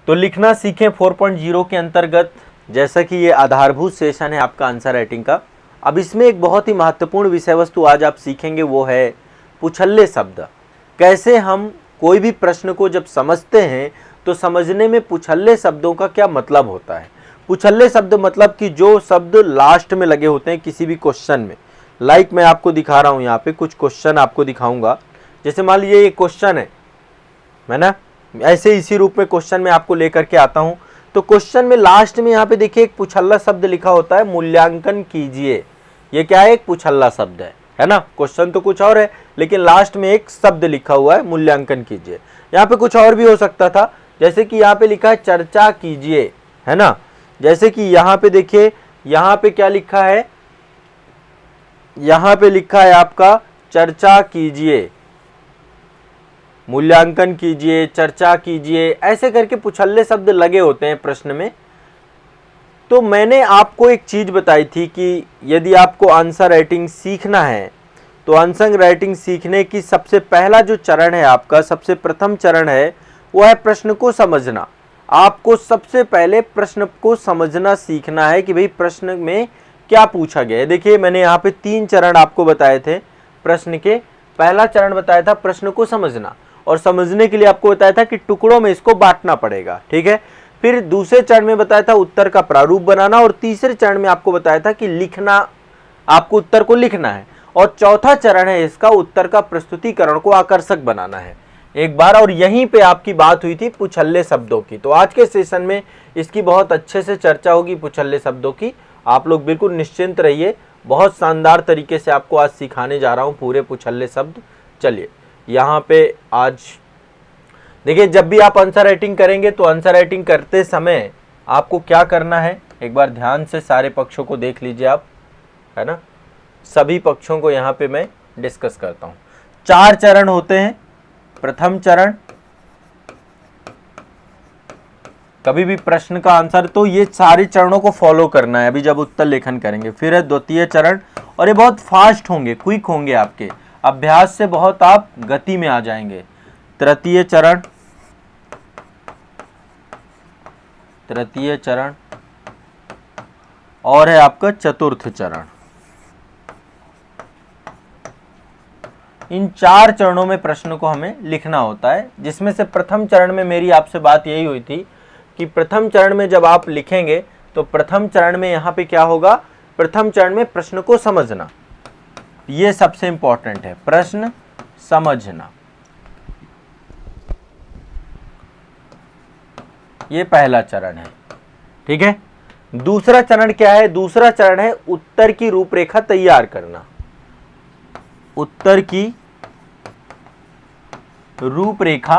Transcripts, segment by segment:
तो लिखना सीखें 4.0 के अंतर्गत, जैसा कि ये आधारभूत सेशन है आपका आंसर राइटिंग का। अब इसमें एक बहुत ही महत्वपूर्ण विषय वस्तु आज आप सीखेंगे, वो है पुछल्ले शब्द। कैसे हम कोई भी प्रश्न को जब समझते हैं तो समझने में पुछल्ले शब्दों का क्या मतलब होता है। पुछल्ले शब्द मतलब कि जो शब्द लास्ट में लगे होते हैं किसी भी क्वेश्चन में। लाइक मैं आपको दिखा रहा हूं, यहाँ पे कुछ क्वेश्चन आपको दिखाऊंगा। जैसे मान लीजिए ये क्वेश्चन है, मैं ना ऐसे इसी रूप में क्वेश्चन में आपको लेकर के आता हूं। तो क्वेश्चन में लास्ट में यहाँ पे देखिए एक पुछल्ला शब्द लिखा होता है, मूल्यांकन कीजिए। ये क्या है? एक पुछल्ला शब्द है ना। क्वेश्चन तो कुछ और है लेकिन लास्ट में एक शब्द लिखा हुआ है, मूल्यांकन कीजिए। यहाँ पे कुछ और भी हो सकता था, जैसे कि यहाँ पे लिखा है चर्चा कीजिए, है ना। जैसे कि यहाँ पे देखिए, यहाँ पे क्या लिखा है, यहाँ पे लिखा है आपका चर्चा कीजिए, मूल्यांकन कीजिए, चर्चा कीजिए, ऐसे करके पुछल्ले शब्द लगे होते हैं प्रश्न में। तो मैंने आपको एक चीज बताई थी कि यदि आपको आंसर राइटिंग सीखना है तो आंसर राइटिंग सीखने की सबसे पहला जो चरण है आपका, सबसे प्रथम चरण है, वो है प्रश्न को समझना। आपको सबसे पहले प्रश्न को समझना सीखना है कि भाई प्रश्न में क्या पूछा गया है। देखिए मैंने यहाँ पे 3 चरण आपको बताए थे प्रश्न के। पहला चरण बताया था प्रश्न को समझना, और समझने के लिए आपको बताया था कि टुकड़ों में इसको बांटना पड़ेगा, ठीक है। फिर दूसरे चरण में बताया था उत्तर का प्रारूप बनाना, और तीसरे चरण में आपको बताया था कि लिखना, आपको उत्तर को लिखना है, और चौथा चरण है इसका उत्तर का प्रस्तुतिकरण को आकर्षक बनाना है एक बार। और यहीं पे आपकी बात हुई थी पुछल्ले शब्दों की। तो आज के सेशन में इसकी बहुत अच्छे से चर्चा होगी पुछल्ले शब्दों की। आप लोग बिल्कुल निश्चिंत रहिए, बहुत शानदार तरीके से आपको आज सिखाने जा रहा हूं पूरे पुछल्ले शब्द। चलिए यहाँ पे आज देखिए, जब भी आप आंसर राइटिंग करेंगे तो आंसर राइटिंग करते समय आपको क्या करना है, एक बार ध्यान से सारे पक्षों को देख लीजिए आप, है ना। सभी पक्षों को यहाँ पे मैं डिस्कस करता हूँ। 4 चरण होते हैं। प्रथम चरण, कभी भी प्रश्न का आंसर, तो ये सारे चरणों को फॉलो करना है अभी जब उत्तर लेखन करेंगे। फिर है द्वितीय चरण, और ये बहुत फास्ट होंगे, क्विक होंगे, आपके अभ्यास से बहुत आप गति में आ जाएंगे। तृतीय चरण, तृतीय चरण, और है आपका चतुर्थ चरण। इन 4 चरणों में प्रश्न को हमें लिखना होता है, जिसमें से प्रथम चरण में मेरी आपसे बात यही हुई थी कि प्रथम चरण में जब आप लिखेंगे तो प्रथम चरण में यहाँ पे क्या होगा, प्रथम चरण में प्रश्न को समझना, ये सबसे इंपॉर्टेंट है, प्रश्न समझना। ये पहला चरण है, ठीक है। दूसरा चरण क्या है? दूसरा चरण है उत्तर की रूपरेखा तैयार करना। उत्तर की रूपरेखा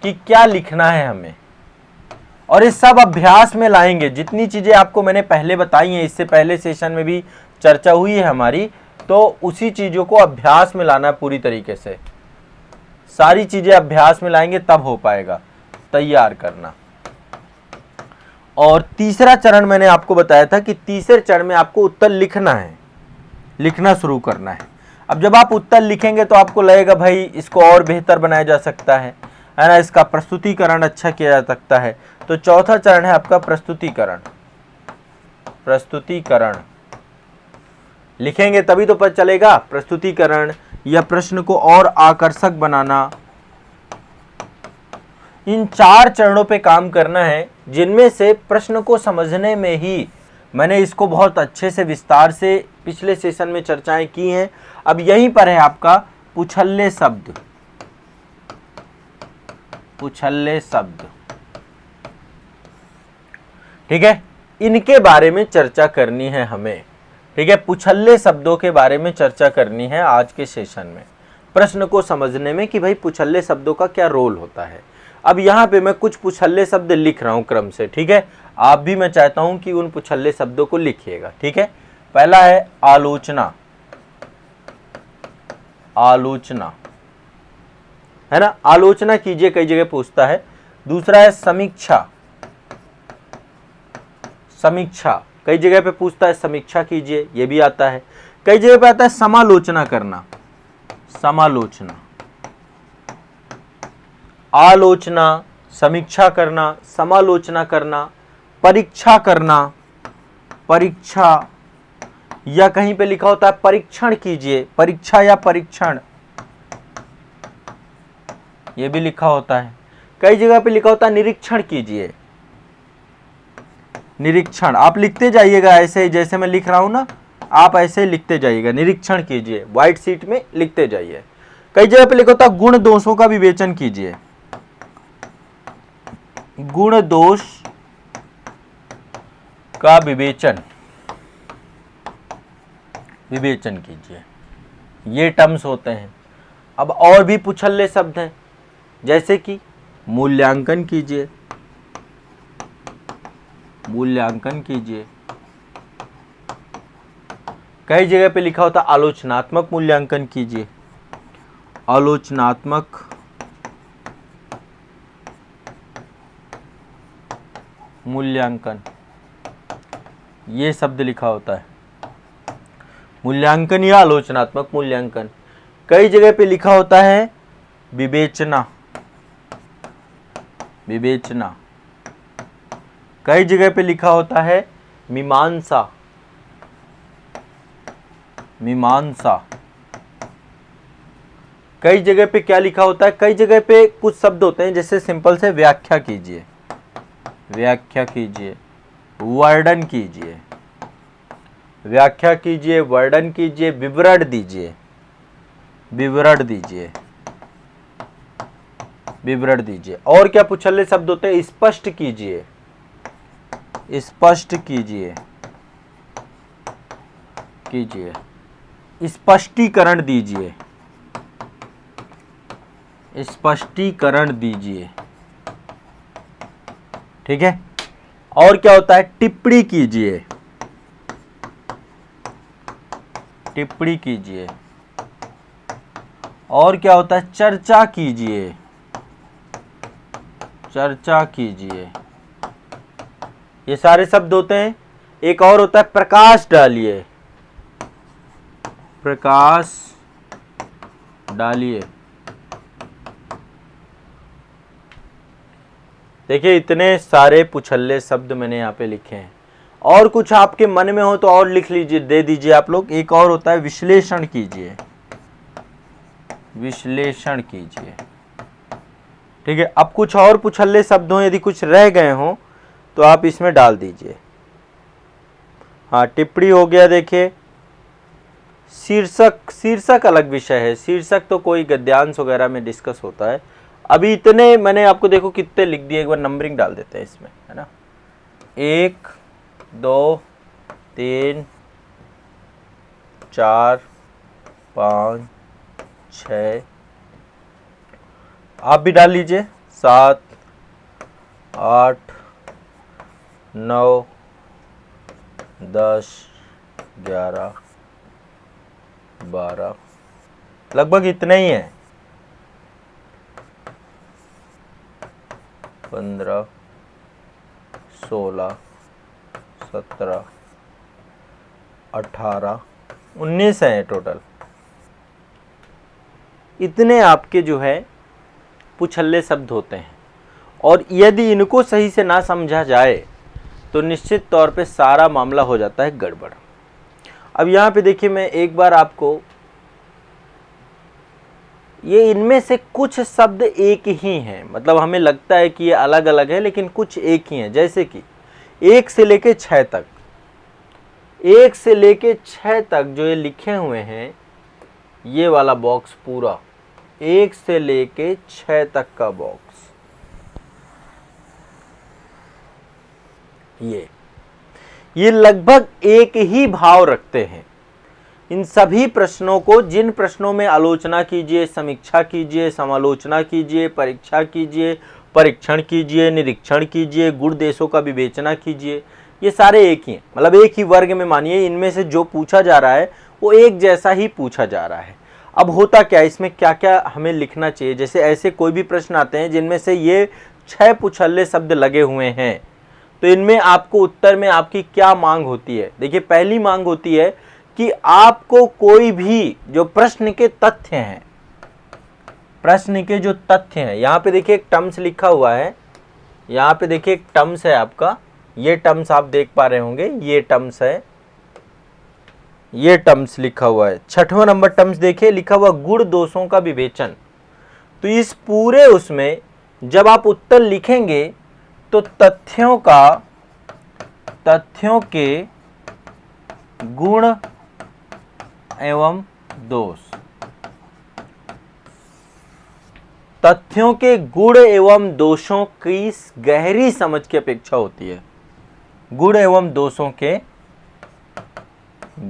कि क्या लिखना है हमें, और इस सब अभ्यास में लाएंगे। जितनी चीजें आपको मैंने पहले बताई हैं, इससे पहले सेशन में भी चर्चा हुई है हमारी, तो उसी चीजों को अभ्यास में लाना पूरी तरीके से। सारी चीजें अभ्यास में लाएंगे तब हो पाएगा, तैयार करना। और तीसरा चरण मैंने आपको बताया था कि तीसरे चरण में आपको उत्तर लिखना है, लिखना शुरू करना है। अब जब आप उत्तर लिखेंगे तो आपको लगेगा भाई इसको और बेहतर बनाया जा सकता है ना, इसका प्रस्तुतिकरण अच्छा किया जा सकता है। तो चौथा चरण है आपका प्रस्तुतिकरण। प्रस्तुतिकरण लिखेंगे तभी तो पता चलेगा, प्रस्तुतिकरण या प्रश्न को और आकर्षक बनाना। इन 4 चरणों पे काम करना है, जिनमें से प्रश्न को समझने में ही मैंने इसको बहुत अच्छे से विस्तार से पिछले सेशन में चर्चाएं की हैं। अब यहीं पर है आपका पुछल्ले शब्द। पुछल्ले शब्द, ठीक है, इनके बारे में चर्चा करनी है हमें, ठीक है। पुछल्ले शब्दों के बारे में चर्चा करनी है आज के सेशन में, प्रश्न को समझने में कि भाई पुछल्ले शब्दों का क्या रोल होता है। अब यहाँ पे मैं कुछ पुछल्ले शब्द लिख रहा हूं क्रम से, ठीक है। आप भी मैं चाहता हूं कि उन पुछल्ले शब्दों को लिखिएगा, ठीक है। पहला है आलोचना। आलोचना, है ना, आलोचना कीजिए, कई जगह पूछता है। दूसरा है समीक्षा। समीक्षा कई जगह पे पूछता है, समीक्षा कीजिए, ये भी आता है। कई जगह पे आता है समालोचना करना। समालोचना, आलोचना, समीक्षा करना, समालोचना करना, परीक्षा करना, परीक्षा, या कहीं पे लिखा होता है परीक्षण कीजिए, परीक्षा या परीक्षण, ये भी लिखा होता है। कई जगह पे लिखा होता है निरीक्षण कीजिए, निरीक्षण। आप लिखते जाइएगा ऐसे ही, जैसे मैं लिख रहा हूं ना, आप ऐसे ही लिखते जाइएगा, निरीक्षण कीजिए, व्हाइट शीट में लिखते जाइए। कई जगह पे लिखा होता है गुण दोषों का विवेचन कीजिए, गुण दोष का विवेचन, विवेचन कीजिए, ये टर्म्स होते हैं। अब और भी पुछल्ले शब्द हैं, जैसे कि मूल्यांकन कीजिए, मूल्यांकन कीजिए। कई जगह पे लिखा होता है आलोचनात्मक मूल्यांकन कीजिए, आलोचनात्मक मूल्यांकन, ये शब्द लिखा होता है, मूल्यांकन या आलोचनात्मक मूल्यांकन। कई जगह पे लिखा होता है विवेचना, विवेचना। कई जगह पे लिखा होता है मीमांसा, मीमांसा। कई जगह पे क्या लिखा होता है, कई जगह पे कुछ शब्द होते हैं, जैसे सिंपल से व्याख्या कीजिए, व्याख्या कीजिए, वर्णन कीजिए, व्याख्या कीजिए, वर्णन कीजिए, विवरण दीजिए, विवरण दीजिए, विवरण दीजिए। और क्या पुछल्ले शब्द होते हैं, स्पष्ट कीजिए, स्पष्ट कीजिए, कीजिए, स्पष्टीकरण दीजिए, स्पष्टीकरण दीजिए, ठीक है। और क्या होता है, टिप्पणी कीजिए, टिप्पणी कीजिए। और क्या होता है, चर्चा कीजिए, चर्चा कीजिए। ये सारे शब्द होते हैं। एक और होता है प्रकाश डालिए, प्रकाश डालिए। देखिए इतने सारे पुछल्ले शब्द मैंने यहाँ पे लिखे हैं। और कुछ आपके मन में हो तो और लिख लीजिए, दे दीजिए आप लोग। एक और होता है विश्लेषण कीजिए, विश्लेषण कीजिए, ठीक है। अब कुछ और पुछल्ले शब्द हो, यदि कुछ रह गए हों तो आप इसमें डाल दीजिए। हाँ, टिप्पणी हो गया। देखिए शीर्षक, शीर्षक अलग विषय है, शीर्षक तो कोई गद्यांश वगैरह में डिस्कस होता है। अभी इतने मैंने आपको देखो कितने लिख दिए, एक बार नंबरिंग डाल देते हैं इसमें, है ना। 1 2 3 4 5 6, आप भी डाल लीजिए, 7 8 9 10 11 12, लगभग इतना ही है। 15 16 17 18 19 हैं टोटल। इतने आपके जो है पुछल्ले शब्द होते हैं। और यदि इनको सही से ना समझा जाए तो निश्चित तौर पे सारा मामला हो जाता है गड़बड़। अब यहाँ पे देखिए, मैं एक बार आपको, ये इनमें से कुछ शब्द एक ही हैं, मतलब हमें लगता है कि ये अलग अलग है लेकिन कुछ एक ही हैं। जैसे कि 1 से लेके 6 तक, 1 से लेके 6 तक जो ये लिखे हुए हैं, ये वाला बॉक्स पूरा 1 से लेके 6 तक का बॉक्स, ये लगभग एक ही भाव रखते हैं। इन सभी प्रश्नों को, जिन प्रश्नों में आलोचना कीजिए, समीक्षा कीजिए, समालोचना कीजिए, परीक्षा कीजिए, परीक्षण कीजिए, निरीक्षण कीजिए, गुण देशों का विवेचना कीजिए, ये सारे एक ही हैं। मतलब एक ही वर्ग में मानिए, इनमें से जो पूछा जा रहा है वो एक जैसा ही पूछा जा रहा है। अब होता क्या, इसमें क्या क्या हमें लिखना चाहिए। जैसे ऐसे कोई भी प्रश्न आते हैं जिनमें से ये 6 पुछल्ले शब्द लगे हुए हैं, तो इनमें आपको उत्तर में आपकी क्या मांग होती है। देखिए पहली मांग होती है कि आपको कोई भी जो प्रश्न के तथ्य हैं, प्रश्न के जो तथ्य हैं, यहाँ पे देखिए एक टर्म्स लिखा हुआ है, यहाँ पे देखिए एक टर्म्स है आपका, ये टर्म्स आप देख पा रहे होंगे, ये टर्म्स है, ये टर्म्स लिखा हुआ है। 6वां नंबर टर्म्स देखिए लिखा हुआ गुण दोषों का विवेचन। तो इस पूरे उसमें जब आप उत्तर लिखेंगे तो तथ्यों के गुण एवं दोष, तथ्यों के गुण एवं दोषों की गहरी समझ की अपेक्षा होती है। गुण एवं दोषों के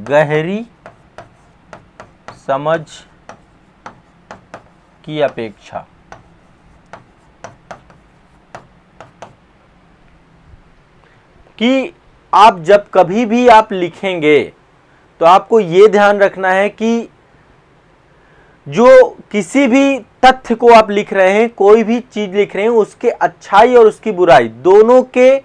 गहरी समझ की अपेक्षा। कि आप जब कभी भी आप लिखेंगे तो आपको यह ध्यान रखना है कि जो किसी भी तथ्य को आप लिख रहे हैं, कोई भी चीज लिख रहे हैं, उसके अच्छाई और उसकी बुराई दोनों के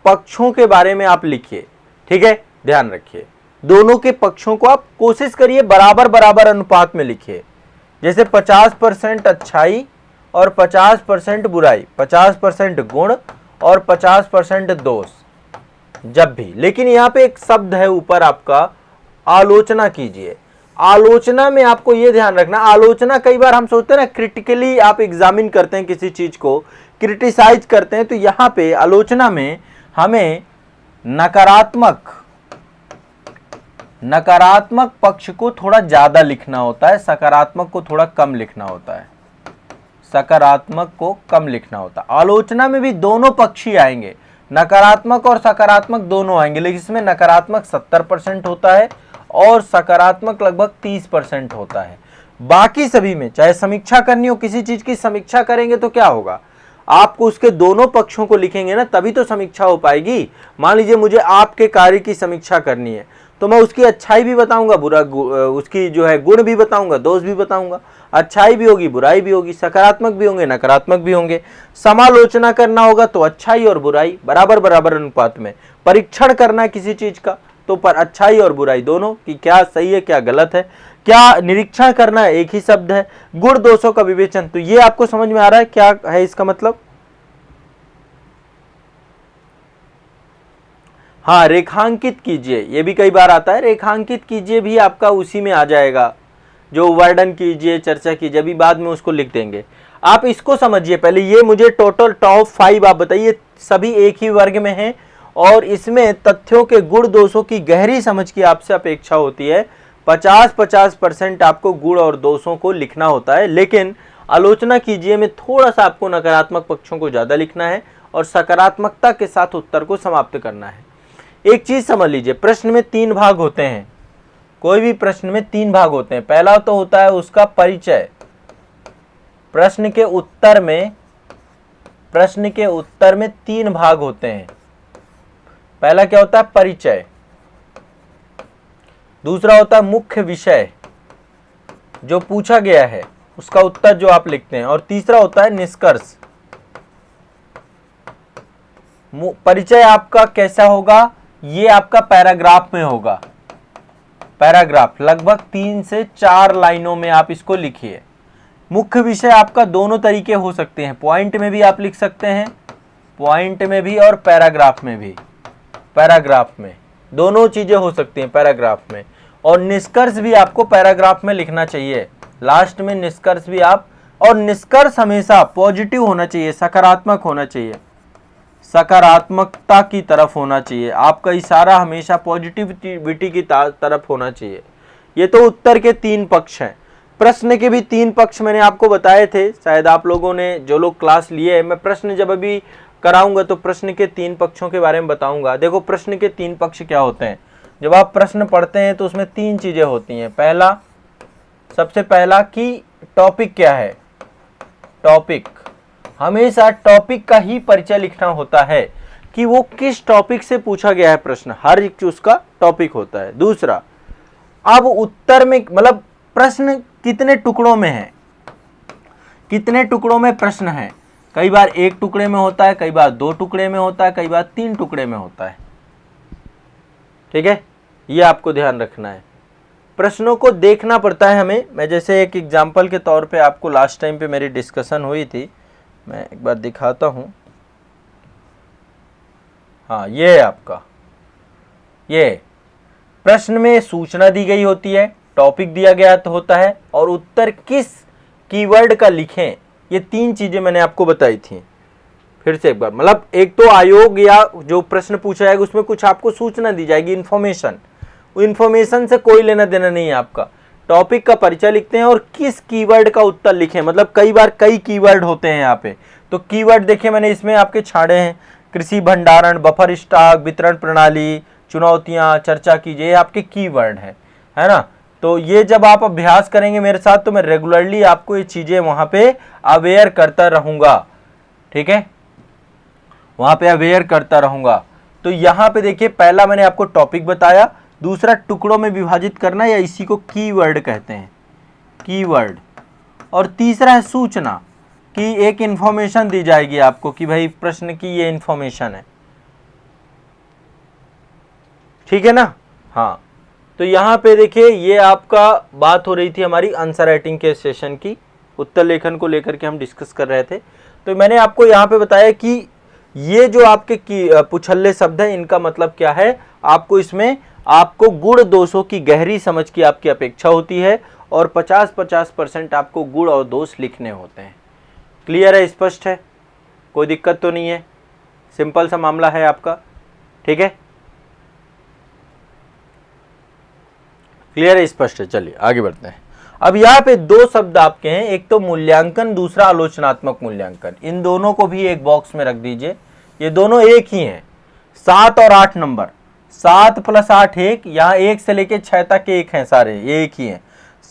पक्षों के बारे में आप लिखिए। ठीक है, ध्यान रखिए, दोनों के पक्षों को आप कोशिश करिए बराबर बराबर अनुपात में लिखिए। जैसे 50% अच्छाई और 50% बुराई, 50% गुण और 50% दोष जब भी। लेकिन यहां पे एक शब्द है ऊपर आपका, आलोचना कीजिए। आलोचना में आपको यह ध्यान रखना, आलोचना कई बार हम सोचते हैं ना, क्रिटिकली आप एग्जामिन करते हैं किसी चीज को, क्रिटिसाइज करते हैं, तो यहां पे आलोचना में हमें नकारात्मक पक्ष को थोड़ा ज्यादा लिखना होता है, सकारात्मक को थोड़ा कम लिखना होता है, सकारात्मक को कम लिखना होता है। आलोचना में भी दोनों पक्ष ही आएंगे, नकारात्मक और सकारात्मक दोनों आएंगे, लेकिन इसमें नकारात्मक 70% होता है और सकारात्मक लगभग 30% होता है। बाकी सभी में चाहे समीक्षा करनी हो, किसी चीज की समीक्षा करेंगे तो क्या होगा, आपको उसके दोनों पक्षों को लिखेंगे ना, तभी तो समीक्षा हो पाएगी। मान लीजिए मुझे आपके कार्य की समीक्षा करनी है, तो मैं उसकी अच्छाई भी बताऊंगा, उसकी जो है गुण भी बताऊंगा, दोष भी बताऊंगा। अच्छाई भी होगी, बुराई भी होगी, सकारात्मक भी होंगे, नकारात्मक भी होंगे। समालोचना करना होगा तो अच्छाई और बुराई बराबर बराबर अनुपात में। परीक्षण करना किसी चीज का तो पर अच्छाई और बुराई दोनों कि क्या सही है क्या गलत है। क्या निरीक्षण करना है, एक ही शब्द है। गुण दोषों का विवेचन, तो ये आपको समझ में आ रहा है क्या है इसका मतलब। हाँ, रेखांकित कीजिए, ये भी कई बार आता है, रेखांकित कीजिए भी आपका उसी में आ जाएगा, जो वर्णन कीजिए, चर्चा कीजिए, अभी बाद में उसको लिख देंगे। आप इसको समझिए पहले, ये मुझे टोटल टॉप 5 आप बताइए, सभी एक ही वर्ग में हैं और इसमें तथ्यों के गुण दोषों की गहरी समझ की आपसे अपेक्षा होती है। 50-50% आपको गुण और दोषों को लिखना होता है, लेकिन आलोचना कीजिए में थोड़ा सा आपको नकारात्मक पक्षों को ज्यादा लिखना है और सकारात्मकता के साथ उत्तर को समाप्त करना है। एक चीज समझ लीजिए, प्रश्न में 3 भाग होते हैं, कोई भी प्रश्न में 3 भाग होते हैं। पहला तो होता है उसका परिचय, प्रश्न के उत्तर में 3 भाग होते हैं। पहला क्या होता है, परिचय। दूसरा होता है मुख्य विषय, जो पूछा गया है उसका उत्तर जो आप लिखते हैं, और तीसरा होता है निष्कर्ष। परिचय आपका कैसा होगा, ये आपका पैराग्राफ में होगा, पैराग्राफ लगभग 3 से 4 लाइनों में आप इसको लिखिए। मुख्य विषय आपका दोनों तरीके हो सकते हैं, पॉइंट में भी आप लिख सकते हैं, पॉइंट में भी और पैराग्राफ में भी, पैराग्राफ में दोनों चीजें हो सकती हैं पैराग्राफ में। और निष्कर्ष भी आपको पैराग्राफ में लिखना चाहिए, लास्ट में निष्कर्ष भी आप, और निष्कर्ष हमेशा पॉजिटिव होना चाहिए, सकारात्मक होना चाहिए, सकारात्मकता की तरफ होना चाहिए, आपका इशारा हमेशा पॉजिटिविटी की तरफ होना चाहिए। ये तो उत्तर के 3 पक्ष हैं। प्रश्न के भी 3 पक्ष मैंने आपको बताए थे, शायद आप लोगों ने, जो लोग क्लास लिए हैं, मैं प्रश्न जब अभी कराऊंगा तो प्रश्न के 3 पक्षों के बारे में बताऊंगा। देखो प्रश्न के 3 पक्ष क्या होते हैं, जब आप प्रश्न पढ़ते हैं तो उसमें 3 चीजें होती हैं। पहला, सबसे पहला कि टॉपिक क्या है, टॉपिक, हमेशा टॉपिक का ही परिचय लिखना होता है कि वो किस टॉपिक से पूछा गया है प्रश्न, हर एक उसका टॉपिक होता है। दूसरा, अब उत्तर में मतलब प्रश्न कितने टुकड़ों में है, कितने टुकड़ों में प्रश्न है, कई बार 1 टुकड़े में होता है, कई बार 2 टुकड़े में होता है, कई बार 3 टुकड़े में होता है। ठीक है, ये आपको ध्यान रखना है, प्रश्नों को देखना पड़ता है हमें। मैं जैसे एक एग्जाम्पल के तौर पे आपको लास्ट टाइम पे मेरी डिस्कशन हुई थी, मैं एक बार दिखाता हूँ। हाँ ये है आपका, ये प्रश्न में सूचना दी गई होती है, टॉपिक दिया गया तो होता है, और उत्तर किस कीवर्ड का लिखें, ये 3 चीजें मैंने आपको बताई थी। फिर से एक बार, मतलब एक तो आयोग या जो प्रश्न पूछा जाएगा उसमें कुछ आपको सूचना दी जाएगी, इन्फॉर्मेशन, इन्फॉर्मेशन से कोई लेना देना नहीं है आपका। टॉपिक का परिचय लिखते हैं और किस कीवर्ड का उत्तर लिखें, मतलब कई बार कई कीवर्ड होते हैं यहाँ पे, तो कीवर्ड देखिए मैंने इसमें आपके छाड़े हैं, कृषि भंडारण, बफर स्टॉक, वितरण प्रणाली, चुनौतियां, चर्चा कीजिए, ये आपके कीवर्ड है ना। तो ये जब आप अभ्यास करेंगे मेरे साथ तो मैं रेगुलरली आपको ये चीजें वहां पे अवेयर करता रहूंगा, ठीक है, वहां पे अवेयर करता रहूंगा। तो यहां पे देखिए पहला मैंने आपको टॉपिक बताया, दूसरा टुकड़ों में विभाजित करना या इसी को कीवर्ड कहते हैं, कीवर्ड, और तीसरा है सूचना कि एक इंफॉर्मेशन दी जाएगी आपको कि भाई प्रश्न की ये इंफॉर्मेशन है, ठीक है ना। हाँ तो यहां पे देखिए ये आपका बात हो रही थी हमारी आंसर राइटिंग के सेशन की, उत्तर लेखन को लेकर के हम डिस्कस कर रहे थे। तो मैंने आपको यहाँ पे बताया कि ये जो आपके पुछल्ले शब्द है इनका मतलब क्या है, आपको इसमें आपको गुण दोषों की गहरी समझ की आपकी अपेक्षा होती है और 50-50% आपको गुण और दोष लिखने होते हैं। क्लियर है, स्पष्ट है, कोई दिक्कत तो नहीं है, सिंपल सा मामला है आपका, ठीक है, क्लियर है, स्पष्ट है। चलिए आगे बढ़ते हैं। अब यहाँ पे 2 शब्द आपके हैं, एक तो मूल्यांकन, दूसरा आलोचनात्मक मूल्यांकन। इन दोनों को भी एक बॉक्स में रख दीजिए, ये दोनों एक ही हैं, 7 और 8 नंबर, 7 + 8 1, यहाँ 1 से लेके 6 तक एक हैं, सारे ये एक ही हैं,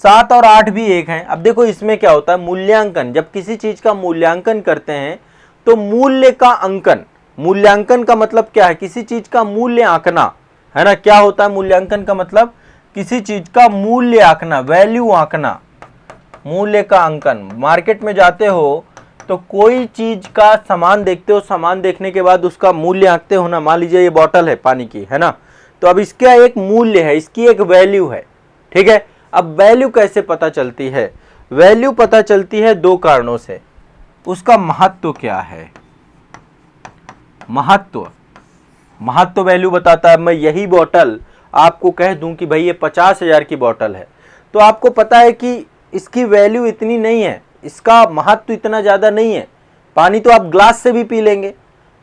7 और 8 भी एक हैं। अब देखो इसमें क्या होता है, मूल्यांकन, जब किसी चीज का मूल्यांकन करते हैं तो मूल्य का अंकन, मूल्यांकन का मतलब क्या है, किसी चीज का मूल्य आंकना, है ना। क्या होता है मूल्यांकन का मतलब, किसी चीज का मूल्य आंकना, वैल्यू आंकना, मूल्य का अंकन। मार्केट में जाते हो तो कोई चीज का सामान देखते हो, सामान देखने के बाद उसका मूल्य आंकते हो ना, मान लीजिए ये बॉटल है पानी की, है ना, तो अब इसका एक मूल्य है, इसकी एक वैल्यू है, ठीक है। अब वैल्यू कैसे पता चलती है, वैल्यू पता चलती है 2 कारणों से, उसका महत्व क्या है, महत्व, महत्व वैल्यू बताता है। मैं यही बॉटल आपको कह दूं कि भाई ये 50,000 की बॉटल है, तो आपको पता है कि इसकी वैल्यू इतनी नहीं है, इसका महत्व इतना ज़्यादा नहीं है। पानी तो आप ग्लास से भी पी लेंगे,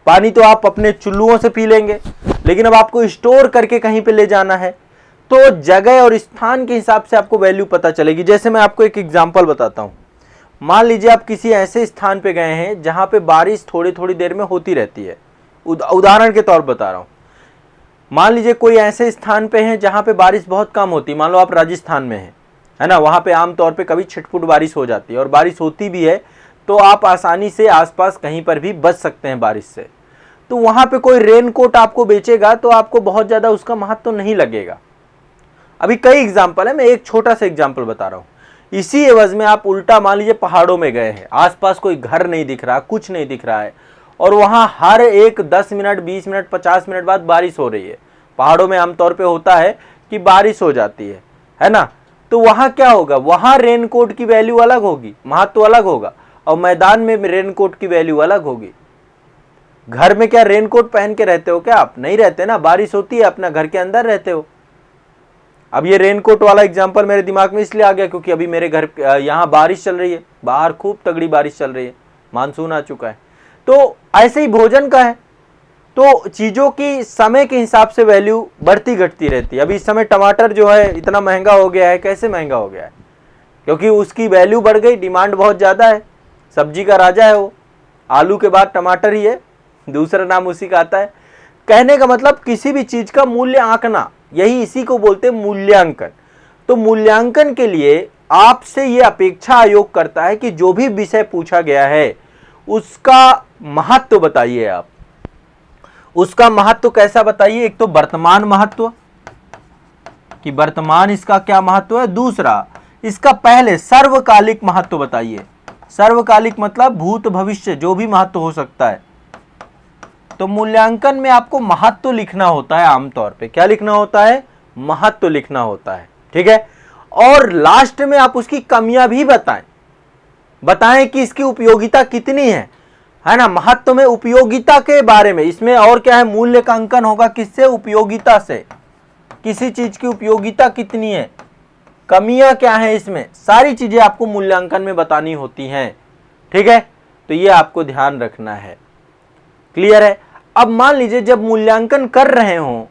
पानी तो आप अपने चुल्लुओं से पी लेंगे, लेकिन अब आपको स्टोर करके कहीं पे ले जाना है तो जगह और स्थान के हिसाब से आपको वैल्यू पता चलेगी। जैसे मैं आपको एक एग्जाम्पल बताता हूँ, मान लीजिए आप किसी ऐसे स्थान पे गए हैं जहाँ पे बारिश थोड़ी थोड़ी देर में होती रहती है, उदाहरण के तौर पर बता रहा हूँ। मान लीजिए कोई ऐसे स्थान पे है जहाँ पे बारिश बहुत कम होती, मान लो आप राजस्थान में हैं, है ना, वहाँ पे आमतौर पे कभी छिटपुट बारिश हो जाती है, और बारिश होती भी है तो आप आसानी से आसपास कहीं पर भी बच सकते हैं बारिश से। तो वहाँ पे कोई रेनकोट आपको बेचेगा तो आपको बहुत ज़्यादा उसका महत्व तो नहीं लगेगा। अभी कई एग्जाम्पल है, मैं एक छोटा सा एग्जाम्पल बता रहा हूँ। इसी एवज में आप उल्टा मान लीजिए पहाड़ों में गए हैं, आसपास कोई घर नहीं दिख रहा, कुछ नहीं दिख रहा है, और वहाँ हर एक 10 मिनट, 20 मिनट, 50 मिनट बाद बारिश हो रही है। पहाड़ों में आमतौर पे होता है कि बारिश हो जाती है ना। तो वहाँ क्या होगा, वहाँ रेनकोट की वैल्यू अलग होगी, महत्व अलग होगा, और मैदान में रेनकोट की वैल्यू अलग होगी। घर में क्या रेनकोट पहन के रहते हो क्या आप? नहीं रहते ना, बारिश होती है अपना घर के अंदर रहते हो। अब ये रेनकोट वाला एग्जांपल मेरे दिमाग में इसलिए आ गया क्योंकि अभी मेरे घर यहाँ बारिश चल रही है, बाहर खूब तगड़ी बारिश चल रही है, मानसून आ चुका है। तो ऐसे ही भोजन का है, तो चीज़ों की समय के हिसाब से वैल्यू बढ़ती घटती रहती है। अभी इस समय टमाटर जो है इतना महंगा हो गया है, कैसे महंगा हो गया है? क्योंकि उसकी वैल्यू बढ़ गई, डिमांड बहुत ज़्यादा है, सब्जी का राजा है वो, आलू के बाद टमाटर ही है, दूसरा नाम उसी का आता है। कहने का मतलब किसी भी चीज़ का मूल्य आंकना, यही इसी को बोलते हैं मूल्यांकन। तो मूल्यांकन के लिए आपसे ये अपेक्षा आयोग करता है कि जो भी विषय पूछा गया है उसका महत्व बताइए। आप उसका महत्व कैसा बताइए, एक तो वर्तमान महत्व कि वर्तमान इसका क्या महत्व है, दूसरा इसका पहले सर्वकालिक महत्व बताइए। सर्वकालिक मतलब भूत भविष्य जो भी महत्व हो सकता है। तो मूल्यांकन में आपको महत्व लिखना होता है, आमतौर पे क्या लिखना होता है, महत्व लिखना होता है, ठीक है। और लास्ट में आप उसकी कमियां भी बताएं कि इसकी उपयोगिता कितनी है है ना। महत्व में उपयोगिता के बारे में, इसमें और क्या है, मूल्य का अंकन होगा किससे, उपयोगिता से। किसी चीज की उपयोगिता कितनी है, कमियां क्या है, इसमें सारी चीजें आपको मूल्यांकन में बतानी होती हैं। ठीक है, तो ये आपको ध्यान रखना है। क्लियर है। अब मान लीजिए जब मूल्यांकन कर रहे हो,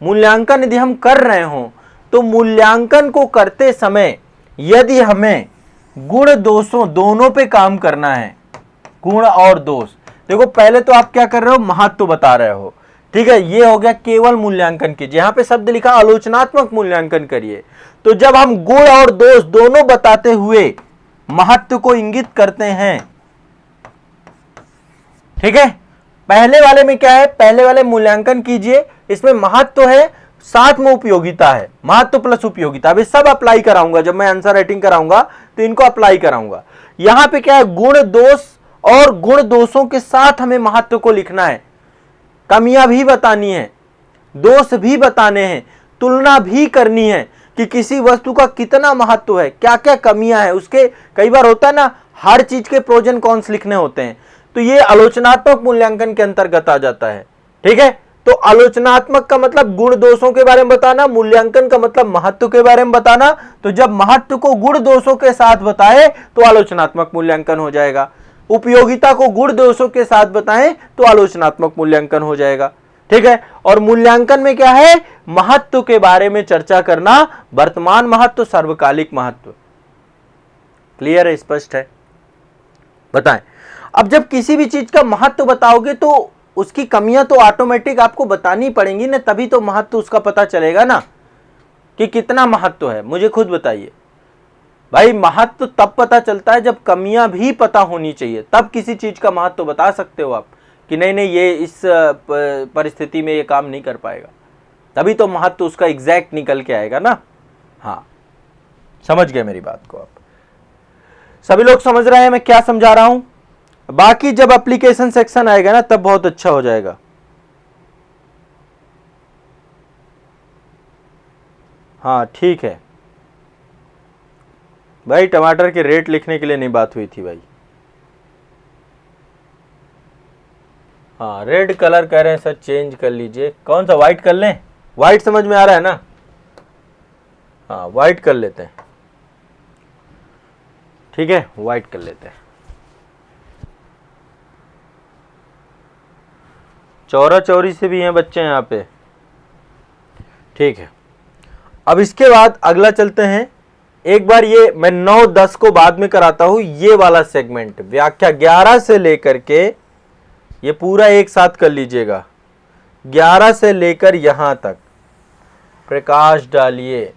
मूल्यांकन यदि हम कर रहे हो, तो मूल्यांकन को करते समय यदि हमें गुण दोषों दोनों पे काम करना है, गुण और दोष, देखो पहले तो आप क्या कर रहे हो, महत्व बता रहे हो। ठीक है, ये हो गया केवल मूल्यांकन कीजिए, यहां पे शब्द लिखा आलोचनात्मक मूल्यांकन करिए। तो जब हम गुण और दोष दोनों बताते हुए महत्व को इंगित करते हैं, ठीक है, पहले वाले में क्या है, पहले वाले मूल्यांकन कीजिए, इसमें महत्व है, साथ में उपयोगिता है, महत्व प्लस उपयोगिता। अभी सब अप्लाई कराऊंगा, जब मैं आंसर राइटिंग कराऊंगा तो इनको अप्लाई कराऊंगा। यहां पे क्या है, गुण दोष, और गुण दोषों के साथ हमें महत्व को लिखना है, कमियां भी बतानी है, दोष भी बताने हैं, तुलना भी करनी है कि किसी वस्तु का कितना महत्व है, क्या क्या कमियां हैं उसके। कई बार होता है ना, हर चीज के प्रोज एंड कॉन्स लिखने होते हैं, तो ये आलोचनात्मक मूल्यांकन के अंतर्गत आ जाता है। ठीक है, तो आलोचनात्मक का मतलब गुण दोषों के बारे में बताना, मूल्यांकन का मतलब महत्व के बारे में बताना। तो जब महत्व को गुण दोषों के साथ बताए तो आलोचनात्मक मूल्यांकन हो जाएगा, उपयोगिता को गुण दोषों के साथ बताएं तो आलोचनात्मक मूल्यांकन हो जाएगा। ठीक है, और मूल्यांकन में क्या है, महत्व के बारे में चर्चा करना, वर्तमान महत्व, सर्वकालिक महत्व। क्लियर है, स्पष्ट है, बताएं। अब जब किसी भी चीज का महत्व बताओगे तो उसकी कमियां तो ऑटोमेटिक आपको बतानी पड़ेंगी ना, तभी तो महत्व उसका पता चलेगा ना कि कितना महत्व है। मुझे खुद बताइए भाई, महत्व तब पता चलता है जब कमियां भी पता होनी चाहिए, तब किसी चीज का महत्व बता सकते हो आप कि नहीं नहीं ये इस परिस्थिति में ये काम नहीं कर पाएगा, तभी तो महत्व उसका एग्जैक्ट निकल के आएगा ना। हाँ, समझ गए मेरी बात को आप? सभी लोग समझ रहे हैं मैं क्या समझा रहा हूं? बाकी जब एप्लीकेशन सेक्शन आएगा ना तब बहुत अच्छा हो जाएगा। हाँ ठीक है भाई, टमाटर के रेट लिखने के लिए नहीं बात हुई थी भाई। हाँ, रेड कलर कह रहे हैं सर, चेंज कर लीजिए। कौन सा, व्हाइट कर लें? व्हाइट समझ में आ रहा है ना? हाँ, व्हाइट कर लेते हैं। ठीक है, व्हाइट कर लेते हैं। चौरा चौरी से भी हैं बच्चे यहाँ पे। ठीक है, अब इसके बाद अगला चलते हैं। एक बार ये मैं 9-10 को बाद में कराता हूं, ये वाला सेगमेंट व्याख्या 11 से लेकर के, ये पूरा एक साथ कर लीजिएगा, 11 से लेकर यहां तक प्रकाश डालिए,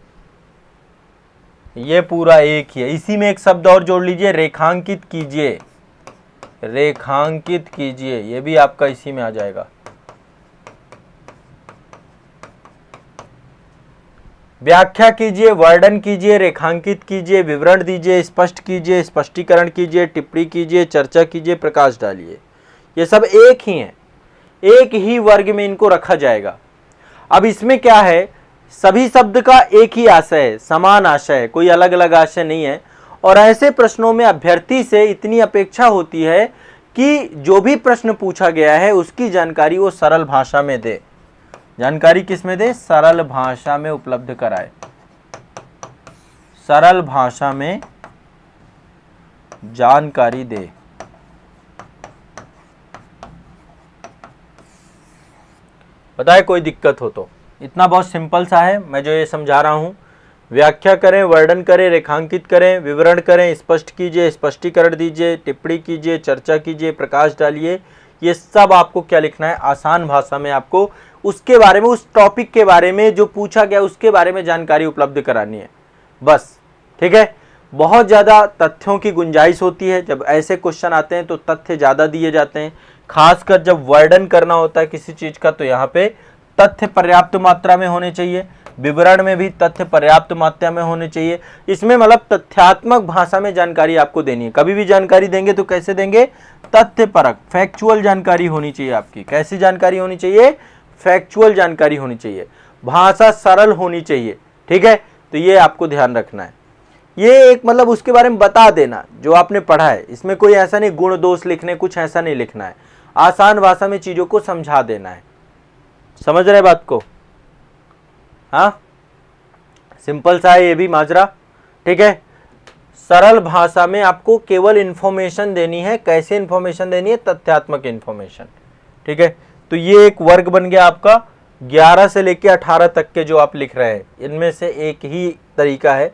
ये पूरा एक ही है। इसी में एक शब्द और जोड़ लीजिए, रेखांकित कीजिए, रेखांकित कीजिए, ये भी आपका इसी में आ जाएगा। व्याख्या कीजिए, वर्णन कीजिए, रेखांकित कीजिए, विवरण दीजिए, स्पष्ट कीजिए, स्पष्टीकरण कीजिए, टिप्पणी कीजिए, चर्चा कीजिए, प्रकाश डालिए। ये सब एक ही हैं, एक ही वर्ग में इनको रखा जाएगा। अब इसमें क्या है, सभी शब्द का एक ही आशय है, समान आशय है, कोई अलग अलग आशय नहीं है। और ऐसे प्रश्नों में अभ्यर्थी से इतनी अपेक्षा होती है कि जो भी प्रश्न पूछा गया है उसकी जानकारी वो सरल भाषा में दे। जानकारी किस में दे? सरल भाषा में उपलब्ध कराए, सरल भाषा में जानकारी दे। बताए कोई दिक्कत हो तो? इतना बहुत सिंपल सा है मैं जो ये समझा रहा हूं। व्याख्या करें, वर्णन करें, रेखांकित करें, विवरण करें, स्पष्ट कीजिए, स्पष्टीकरण दीजिए, टिप्पणी कीजिए, चर्चा कीजिए, प्रकाश डालिए। ये सब आपको क्या लिखना है? आसान भाषा में आपको उसके बारे में, उस टॉपिक के बारे में जो पूछा गया उसके बारे में जानकारी उपलब्ध करानी है, बस। ठीक है, बहुत ज़्यादा तथ्यों की गुंजाइश होती है, जब ऐसे क्वेश्चन आते हैं तो तथ्य ज़्यादा दिए जाते हैं। खासकर जब वर्णन करना होता है किसी चीज़ का तो यहाँ पे तथ्य पर्याप्त मात्रा में होने चाहिए, विवरण में भी तथ्य पर्याप्त मात्रा में होने चाहिए। इसमें मतलब तथ्यात्मक भाषा में जानकारी आपको देनी है। कभी भी जानकारी देंगे तो कैसे देंगे? तथ्यपरक, फैक्चुअल जानकारी होनी चाहिए आपकी। कैसी जानकारी होनी चाहिए? फैक्चुअल जानकारी होनी चाहिए, भाषा सरल होनी चाहिए। ठीक है, तो ये आपको ध्यान रखना है। ये एक मतलब उसके बारे में बता देना जो आपने पढ़ा है। इसमें कोई ऐसा नहीं गुण दोष लिखने, कुछ ऐसा नहीं लिखना है, आसान भाषा में चीजों को समझा देना है। समझ रहे बात को? हाँ, सिंपल सा है ये भी माजरा। ठीक है, सरल भाषा में आपको केवल इंफॉर्मेशन देनी है। कैसे इंफॉर्मेशन देनी है? तथ्यात्मक इंफॉर्मेशन। ठीक है, तो ये एक वर्ग बन गया आपका 11 से लेके 18 तक के जो आप लिख रहे हैं, इनमें से एक ही तरीका है।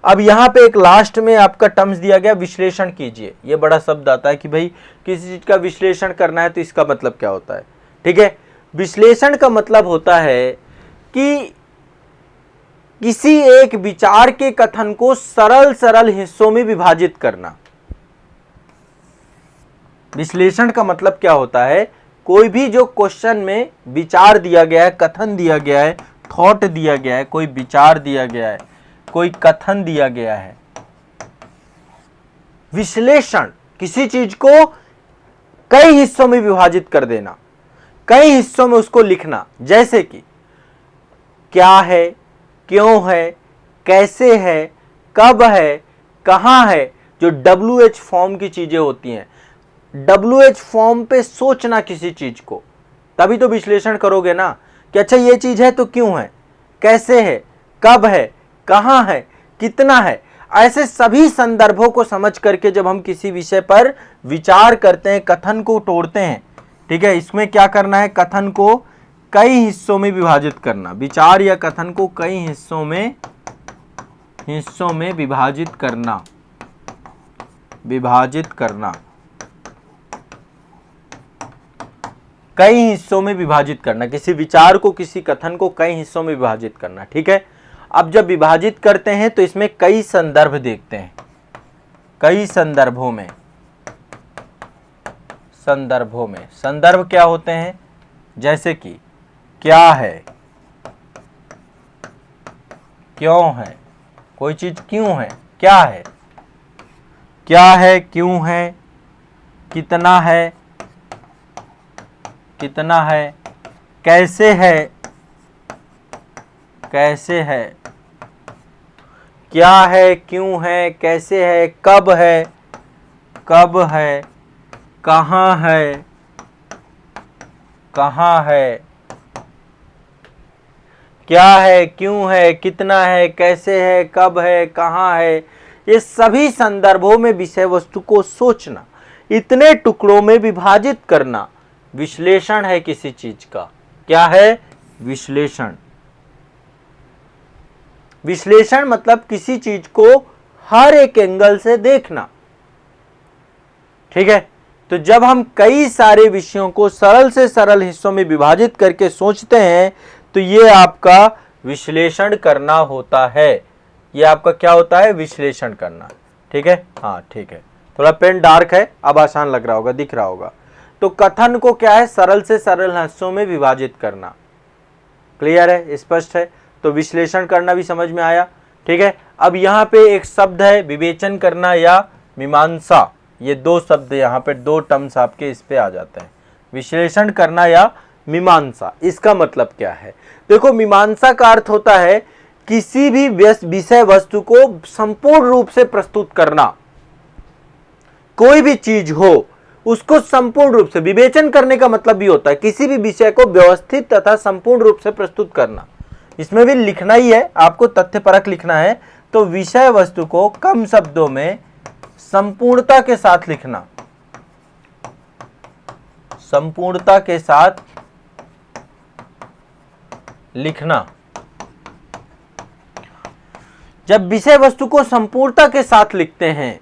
अब यहाँ पे एक लास्ट में आपका टर्म्स दिया गया, विश्लेषण कीजिए। ये बड़ा शब्द आता है कि भाई किसी चीज का विश्लेषण करना है तो इसका मतलब क्या होता है। ठीक है, विश्लेषण का मतलब होता है कि किसी एक विचार के कथन को सरल सरल हिस्सों में विभाजित करना। विश्लेषण का मतलब क्या होता है? कोई भी जो क्वेश्चन में विचार दिया गया है, कथन दिया गया है, थॉट दिया गया है, कोई विचार दिया गया है, कोई कथन दिया गया है, विश्लेषण किसी चीज को कई हिस्सों में विभाजित कर देना, कई हिस्सों में उसको लिखना। जैसे कि क्या है, क्यों है, कैसे है, कब है, कहां है, जो WH फॉर्म की चीजें होती हैं। WH फॉर्म पे सोचना किसी चीज को, तभी तो विश्लेषण करोगे ना कि अच्छा ये चीज है तो क्यों है, कैसे है, कब है, कहां है, कितना है। ऐसे सभी संदर्भों को समझ करके जब हम किसी विषय पर विचार करते हैं, कथन को तोड़ते हैं, ठीक है, इसमें क्या करना है? कथन को कई हिस्सों में विभाजित करना। विचार या कथन को कई हिस्सों में विभाजित करना, कई हिस्सों में विभाजित करना। किसी विचार को, किसी कथन को कई हिस्सों में विभाजित करना। ठीक है, अब जब विभाजित करते हैं तो इसमें कई संदर्भ देखते हैं, कई संदर्भों में संदर्भ क्या होते हैं? जैसे कि क्या है, क्यों है, कोई चीज क्यों है, क्या है, क्यों है, कितना है, कैसे है, क्या है, क्यों है, कैसे है, कब है, कहां है, क्या है, क्यों है, कितना है, कैसे है, कब है, कहां है। ये सभी संदर्भों में विषय वस्तु को सोचना, इतने टुकड़ों में विभाजित करना विश्लेषण है किसी चीज का। क्या है? विश्लेषण। विश्लेषण मतलब किसी चीज को हर एक एंगल से देखना। ठीक है, तो जब हम कई सारे विषयों को सरल से सरल हिस्सों में विभाजित करके सोचते हैं तो ये आपका विश्लेषण करना होता है। ये आपका क्या होता है? विश्लेषण करना। ठीक है, हाँ ठीक है, थोड़ा पेन डार्क है, अब आसान लग रहा होगा, दिख रहा होगा। तो कथन को क्या है? सरल से सरल हिस्सों में विभाजित करना। क्लियर है, स्पष्ट है? तो विश्लेषण करना भी समझ में आया। ठीक है, अब यहाँ पे एक शब्द है विवेचन करना या मीमांसा। ये दो शब्द यहाँ पे, दो टर्म्स आपके इस पे आ जाते हैं, विश्लेषण करना या मीमांसा। इसका मतलब क्या है? देखो, मीमांसा का अर्थ होता है किसी भी विषय वस्तु को संपूर्ण रूप से प्रस्तुत करना। कोई भी चीज हो उसको संपूर्ण रूप से, विवेचन करने का मतलब भी होता है किसी भी विषय को व्यवस्थित तथा संपूर्ण रूप से प्रस्तुत करना। इसमें भी लिखना ही है, आपको तथ्यपरक लिखना है। तो विषय वस्तु को कम शब्दों में संपूर्णता के साथ लिखना, संपूर्णता के साथ लिखना। जब विषय वस्तु को संपूर्णता के साथ लिखते हैं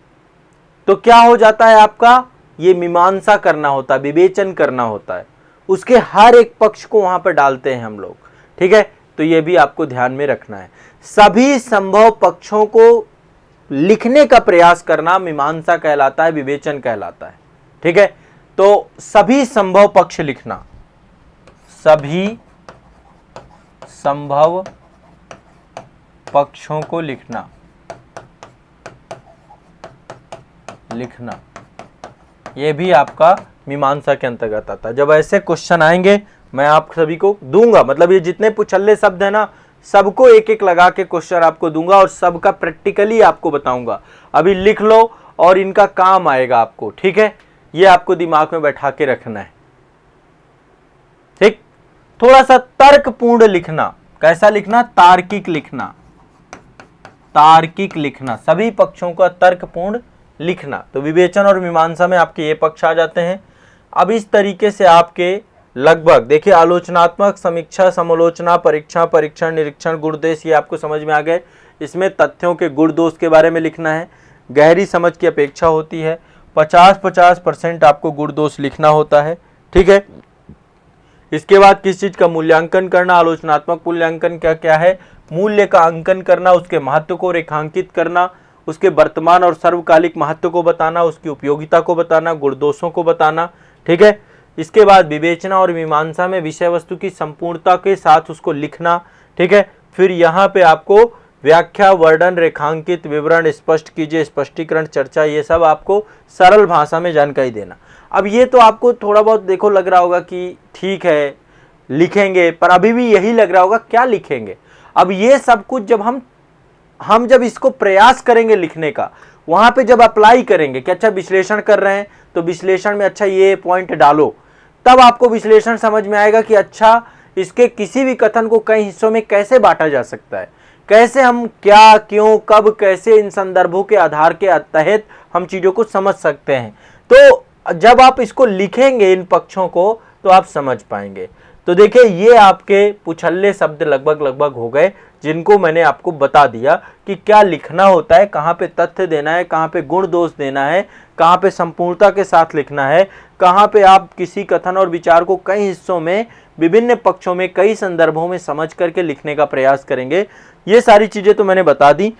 तो क्या हो जाता है आपका? ये मीमांसा करना होता है, विवेचन करना होता है, उसके हर एक पक्ष को वहां पर डालते हैं हम लोग। ठीक है, तो ये भी आपको ध्यान में रखना है। सभी संभव पक्षों को लिखने का प्रयास करना मीमांसा कहलाता है, विवेचन कहलाता है। ठीक है, तो सभी संभव पक्ष लिखना, सभी संभव पक्षों को लिखना, ये भी आपका मीमांसा के अंतर्गत आता है। जब ऐसे क्वेश्चन आएंगे मैं आप सभी को दूंगा, मतलब ये जितने पुछल्ले शब्द है ना, सबको एक एक लगा के क्वेश्चन आपको दूंगा और सबका प्रैक्टिकली आपको बताऊंगा। अभी लिख लो और इनका काम आएगा आपको, ठीक है। ये आपको दिमाग में बैठा के रखना है, ठीक। थोड़ा सा तर्कपूर्ण लिखना। कैसा लिखना? तार्किक लिखना, तार्किक लिखना, सभी पक्षों का तर्कपूर्ण लिखना। तो विवेचन और मीमांसा में आपके ये पक्ष आ जाते हैं। अब इस तरीके से आपके लगभग देखिए, आलोचनात्मक, समीक्षा, समालोचना, परीक्षा, परीक्षण, निरीक्षण, गुणदोष, ये आपको समझ में आ गए। इसमें तथ्यों के गुण दोष के बारे में लिखना है। गहरी समझ की अपेक्षा होती है। 50-50% आपको गुण दोष लिखना होता है, ठीक है। इसके बाद किस चीज का मूल्यांकन करना? आलोचनात्मक मूल्यांकन क्या क्या है? मूल्य का अंकन करना, उसके महत्व को रेखांकित करना, उसके वर्तमान और सर्वकालिक महत्व को बताना, उसकी उपयोगिता को बताना, गुण दोषों को बताना, ठीक है। इसके बाद विवेचना और मीमांसा में विषय वस्तु की संपूर्णता के साथ उसको लिखना, ठीक है। फिर यहाँ पे आपको व्याख्या, वर्णन, रेखांकित, विवरण, स्पष्ट कीजिए, स्पष्टीकरण, चर्चा, ये सब आपको सरल भाषा में जानकारी देना। अब ये तो आपको थोड़ा बहुत देखो लग रहा होगा कि ठीक है लिखेंगे, पर अभी भी यही लग रहा होगा क्या लिखेंगे। अब ये सब कुछ जब हम जब इसको प्रयास करेंगे लिखने का, वहां पे जब अप्लाई करेंगे कि अच्छा विश्लेषण कर रहे हैं तो विश्लेषण में अच्छा ये पॉइंट डालो, तब आपको विश्लेषण समझ में आएगा कि अच्छा इसके किसी भी कथन को कई हिस्सों में कैसे बांटा जा सकता है, कैसे हम क्या, क्यों, कब, कैसे इन संदर्भों के आधार के तहत हम चीजों को समझ सकते हैं। तो जब आप इसको लिखेंगे इन पक्षों को तो आप समझ पाएंगे। तो देखिए ये आपके पुछल्ले शब्द लगभग हो गए, जिनको मैंने आपको बता दिया कि क्या लिखना होता है, कहाँ पे तथ्य देना है, कहाँ पे गुण दोष देना है, कहाँ पे संपूर्णता के साथ लिखना है, कहाँ पे आप किसी कथन और विचार को कई हिस्सों में, विभिन्न पक्षों में, कई संदर्भों में समझ करके लिखने का प्रयास करेंगे। ये सारी चीजें तो मैंने बता दी,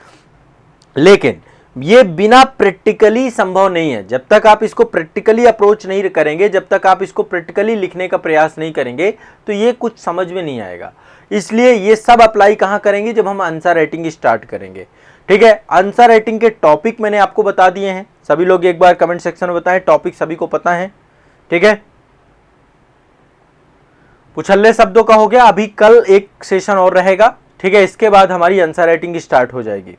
लेकिन ये बिना प्रैक्टिकली संभव नहीं है। जब तक आप इसको प्रैक्टिकली अप्रोच नहीं करेंगे, जब तक आप इसको प्रैक्टिकली लिखने का प्रयास नहीं करेंगे, तो ये कुछ समझ में नहीं आएगा। इसलिए ये सब अप्लाई कहाँ करेंगे? जब हम आंसर राइटिंग स्टार्ट करेंगे, ठीक है। आंसर राइटिंग के टॉपिक मैंने आपको बता दिए हैं। सभी लोग एक बार कमेंट सेक्शन में बताएं टॉपिक सभी को पता है, ठीक है। पुछल्ले शब्दों का हो गया। अभी कल एक सेशन और रहेगा, ठीक है। इसके बाद हमारी आंसर राइटिंग स्टार्ट हो जाएगी।